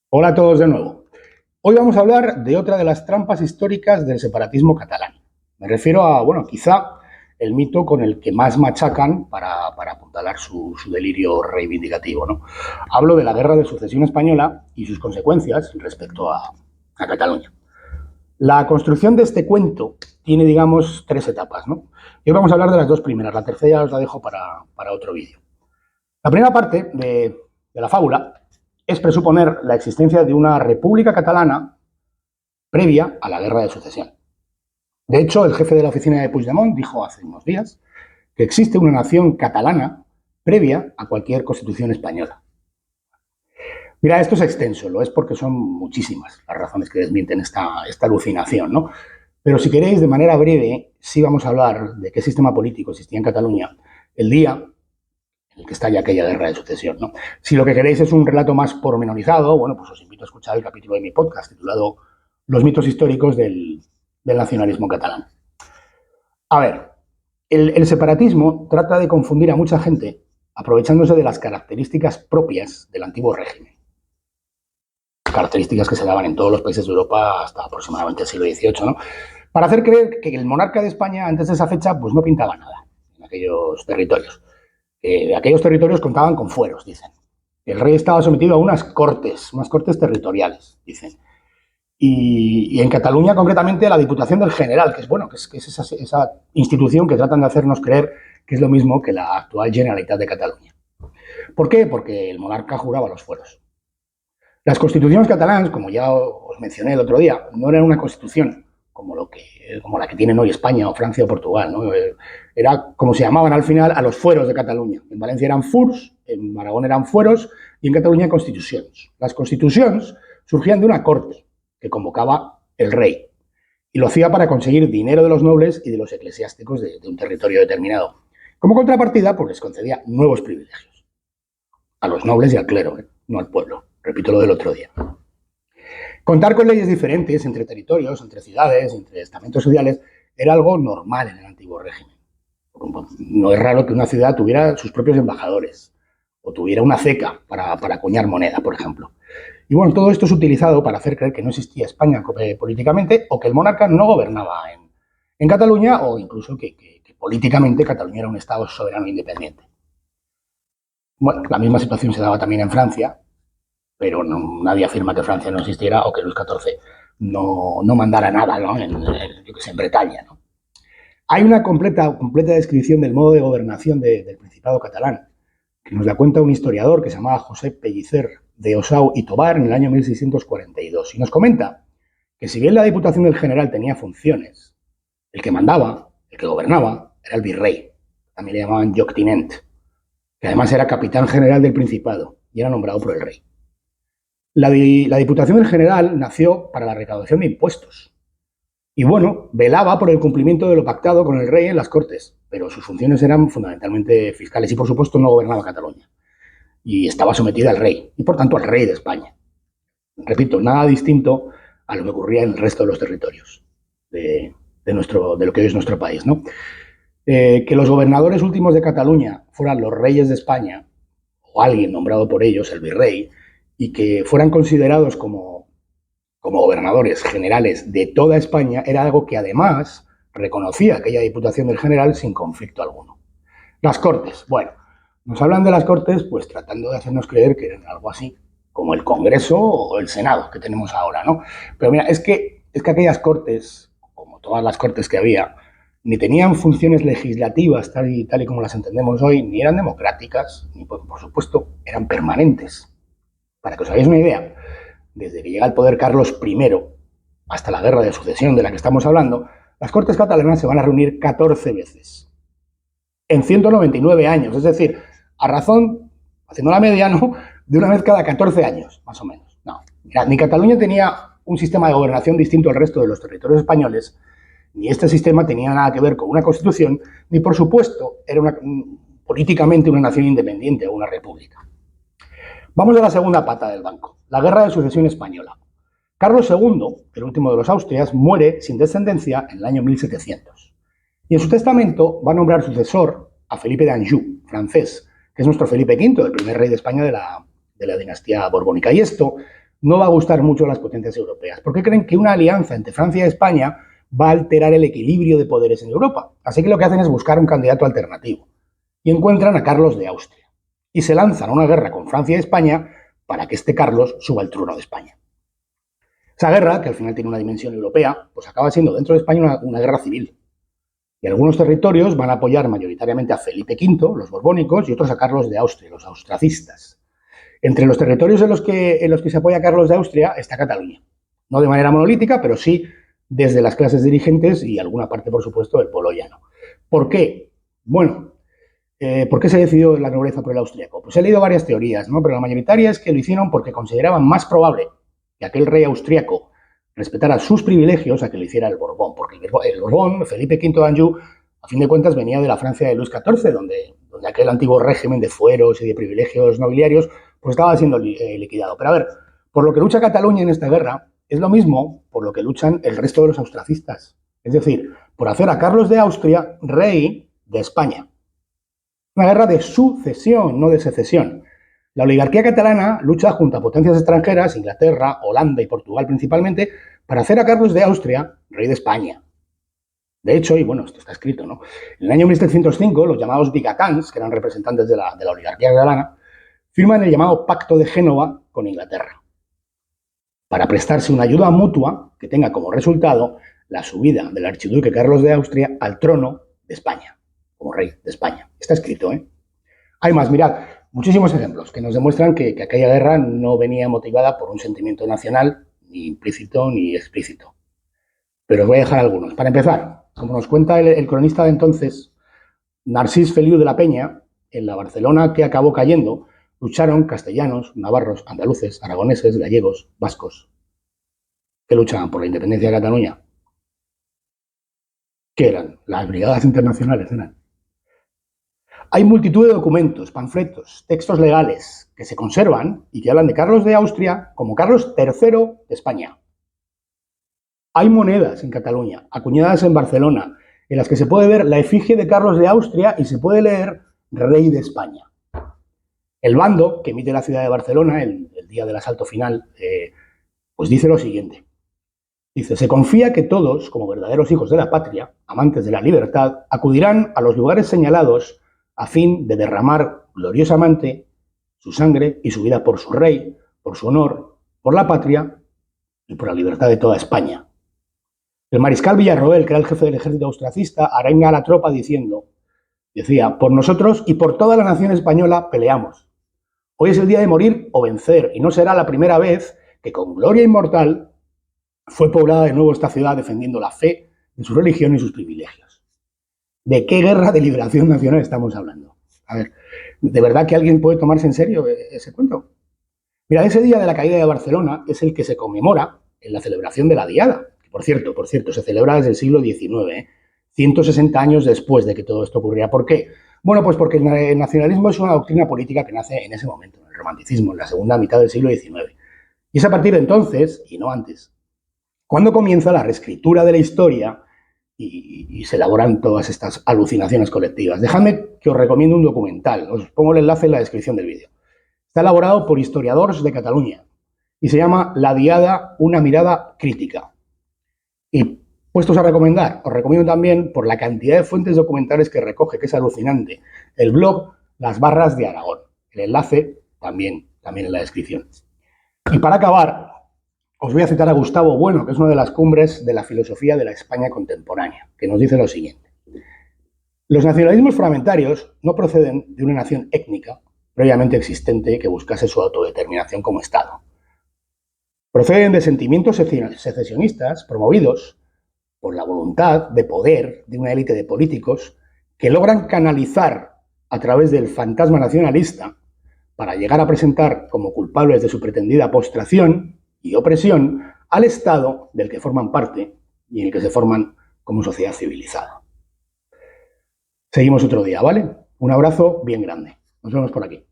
Hola a todos de nuevo. Hoy vamos a hablar de otra de las trampas históricas del separatismo catalán. Me refiero a, quizá el mito con el que más machacan para apuntalar su delirio reivindicativo, ¿no? Hablo de la Guerra de Sucesión Española y sus consecuencias respecto a Cataluña. La construcción de este cuento tiene, digamos, tres etapas, ¿no? Y hoy vamos a hablar de las dos primeras. La tercera os la dejo para otro vídeo. La primera parte de la fábula es presuponer la existencia de una república catalana previa a la Guerra de Sucesión. De hecho, el jefe de la oficina de Puigdemont dijo hace unos días que existe una nación catalana previa a cualquier constitución española. Mira, esto es extenso, lo es porque son muchísimas las razones que desmienten esta alucinación, ¿no? Pero si queréis, de manera breve, sí vamos a hablar de qué sistema político existía en Cataluña el día en el que estalla aquella guerra de sucesión, ¿no? Si lo que queréis es un relato más pormenorizado, bueno, pues os invito a escuchar el capítulo de mi podcast titulado Los mitos históricos del nacionalismo catalán. A ver, el separatismo trata de confundir a mucha gente aprovechándose de las características propias del antiguo régimen. Características que se daban en todos los países de Europa hasta aproximadamente el siglo XVIII, ¿no? Para hacer creer que el monarca de España antes de esa fecha pues no pintaba nada en aquellos territorios. Aquellos territorios contaban con fueros, dicen. El rey estaba sometido a unas cortes territoriales, dicen. Y en Cataluña, concretamente, la Diputación del General, que es esa institución que tratan de hacernos creer que es lo mismo que la actual Generalitat de Cataluña. ¿Por qué? Porque el monarca juraba los fueros. Las constituciones catalanas, como ya os mencioné el otro día, no eran una constitución como la que tienen hoy España o Francia o Portugal, ¿no? Era como se llamaban al final a los fueros de Cataluña. En Valencia eran furs, en Aragón eran fueros y en Cataluña constituciones. Las constituciones surgían de una corte que convocaba el rey y lo hacía para conseguir dinero de los nobles y de los eclesiásticos de un territorio determinado. Como contrapartida, pues les concedía nuevos privilegios a los nobles y al clero, no al pueblo. Repito lo del otro día. Contar con leyes diferentes entre territorios, entre ciudades, entre estamentos sociales, era algo normal en el antiguo régimen. No es raro que una ciudad tuviera sus propios embajadores o tuviera una ceca para acuñar moneda, por ejemplo. Y bueno, todo esto es utilizado para hacer creer que no existía España políticamente o que el monarca no gobernaba en Cataluña o incluso que políticamente Cataluña era un estado soberano e independiente. Bueno, la misma situación se daba también en Francia, pero nadie afirma que Francia no existiera o que Luis XIV no mandara nada, ¿no? en Bretaña, ¿no? Hay una completa descripción del modo de gobernación del Principado catalán, que nos la cuenta un historiador que se llamaba José Pellicer de Osau y Tobar en el año 1642. Y nos comenta que si bien la Diputación del General tenía funciones, el que mandaba, el que gobernaba, era el virrey. También le llamaban lloctinent, que además era capitán general del Principado y era nombrado por el rey. La Diputación del General nació para la recaudación de impuestos. Y bueno, velaba por el cumplimiento de lo pactado con el rey en las Cortes, pero sus funciones eran fundamentalmente fiscales y, por supuesto, no gobernaba Cataluña. Y estaba sometida al rey, y por tanto al rey de España. Repito, nada distinto a lo que ocurría en el resto de los territorios de lo que hoy es nuestro país, ¿no? Que los gobernadores últimos de Cataluña fueran los reyes de España, o alguien nombrado por ellos, el virrey, y que fueran considerados como gobernadores generales de toda España, era algo que además reconocía aquella Diputación del General sin conflicto alguno. Las Cortes, bueno, nos hablan de las Cortes pues tratando de hacernos creer que eran algo así como el Congreso o el Senado que tenemos ahora, ¿no? Pero mira, es que aquellas Cortes, como todas las Cortes que había, ni tenían funciones legislativas tal y como las entendemos hoy, ni eran democráticas, ni por supuesto eran permanentes. Para que os hagáis una idea, desde que llega al poder Carlos I hasta la Guerra de Sucesión de la que estamos hablando, las Cortes catalanas se van a reunir 14 veces en 199 años, es decir, a razón, haciendo la media, ¿no?, de una vez cada 14 años, más o menos. No, ni Cataluña tenía un sistema de gobernación distinto al resto de los territorios españoles, ni este sistema tenía nada que ver con una constitución, ni por supuesto era políticamente una nación independiente o una república. Vamos a la segunda pata del banco, la Guerra de Sucesión Española. Carlos II, el último de los Austrias, muere sin descendencia en el año 1700. Y en su testamento va a nombrar sucesor a Felipe d'Anjou, francés, que es nuestro Felipe V, el primer rey de España de la dinastía borbónica. Y esto no va a gustar mucho a las potencias europeas, porque creen que una alianza entre Francia y España va a alterar el equilibrio de poderes en Europa. Así que lo que hacen es buscar un candidato alternativo y encuentran a Carlos de Austria y se lanzan a una guerra con Francia y España para que este Carlos suba al trono de España. Esa guerra, que al final tiene una dimensión europea, pues acaba siendo dentro de España una guerra civil. Y algunos territorios van a apoyar mayoritariamente a Felipe V, los borbónicos, y otros a Carlos de Austria, los austracistas. Entre los territorios en los que se apoya a Carlos de Austria está Cataluña. No de manera monolítica, pero sí desde las clases dirigentes y alguna parte, por supuesto, del pueblo llano. ¿Por qué? Bueno, ¿por qué se decidió la nobleza por el austríaco? Pues he leído varias teorías, ¿no? Pero la mayoritaria es que lo hicieron porque consideraban más probable que aquel rey austríaco respetara sus privilegios a que lo hiciera el Borbón, porque el Borbón, Felipe V de Anjou, a fin de cuentas venía de la Francia de Luis XIV, donde aquel antiguo régimen de fueros y de privilegios nobiliarios pues estaba siendo liquidado. Pero a ver, por lo que lucha Cataluña en esta guerra es lo mismo por lo que luchan el resto de los austracistas, es decir, por hacer a Carlos de Austria rey de España. Una guerra de sucesión, no de secesión. La oligarquía catalana lucha junto a potencias extranjeras, Inglaterra, Holanda y Portugal principalmente, para hacer a Carlos de Austria rey de España. De hecho, y bueno, esto está escrito, ¿no? En el año 1705, los llamados vigatans, que eran representantes de la oligarquía catalana, firman el llamado Pacto de Génova con Inglaterra, para prestarse una ayuda mutua que tenga como resultado la subida del archiduque Carlos de Austria al trono de España, como rey de España. Está escrito, ¿eh? Hay más, mirad, muchísimos ejemplos que nos demuestran que aquella guerra no venía motivada por un sentimiento nacional, ni implícito ni explícito. Pero os voy a dejar algunos. Para empezar, como nos cuenta el cronista de entonces, Narcís Feliu de la Peña, en la Barcelona que acabó cayendo, lucharon castellanos, navarros, andaluces, aragoneses, gallegos, vascos. ¿Qué luchaban por la independencia de Cataluña? ¿Qué eran? Las brigadas internacionales eran. Hay multitud de documentos, panfletos, textos legales que se conservan y que hablan de Carlos de Austria como Carlos III de España. Hay monedas en Cataluña, acuñadas en Barcelona, en las que se puede ver la efigie de Carlos de Austria y se puede leer Rey de España. El bando que emite la ciudad de Barcelona el día del asalto final, pues dice lo siguiente. Dice, se confía que todos, como verdaderos hijos de la patria, amantes de la libertad, acudirán a los lugares señalados a fin de derramar gloriosamente su sangre y su vida por su rey, por su honor, por la patria y por la libertad de toda España. El mariscal Villarroel, que era el jefe del ejército austracista, arenga a la tropa decía, por nosotros y por toda la nación española peleamos. Hoy es el día de morir o vencer, y no será la primera vez que con gloria inmortal fue poblada de nuevo esta ciudad defendiendo la fe de su religión y sus privilegios. ¿De qué guerra de liberación nacional estamos hablando? A ver, ¿de verdad que alguien puede tomarse en serio ese cuento? Mira, ese día de la caída de Barcelona es el que se conmemora en la celebración de la Diada, que por cierto, se celebra desde el siglo XIX, 160 años después de que todo esto ocurría. ¿Por qué? Bueno, pues porque el nacionalismo es una doctrina política que nace en ese momento, en el romanticismo, en la segunda mitad del siglo XIX. Y es a partir de entonces, y no antes, cuando comienza la reescritura de la historia y se elaboran todas estas alucinaciones colectivas. Dejadme que os recomiendo un documental, os pongo el enlace en la descripción del vídeo. Está elaborado por historiadores de Cataluña y se llama La Diada, una mirada crítica. Y puestos a recomendar, os recomiendo también, por la cantidad de fuentes documentales que recoge, que es alucinante, el blog Las Barras de Aragón. El enlace también en la descripción. Y para acabar, os voy a citar a Gustavo Bueno, que es una de las cumbres de la filosofía de la España contemporánea, que nos dice lo siguiente. Los nacionalismos fragmentarios no proceden de una nación étnica previamente existente que buscase su autodeterminación como Estado. Proceden de sentimientos secesionistas promovidos por la voluntad de poder de una élite de políticos que logran canalizar a través del fantasma nacionalista para llegar a presentar como culpables de su pretendida postración y opresión al Estado del que forman parte y en el que se forman como sociedad civilizada. Seguimos otro día, ¿vale? Un abrazo bien grande. Nos vemos por aquí.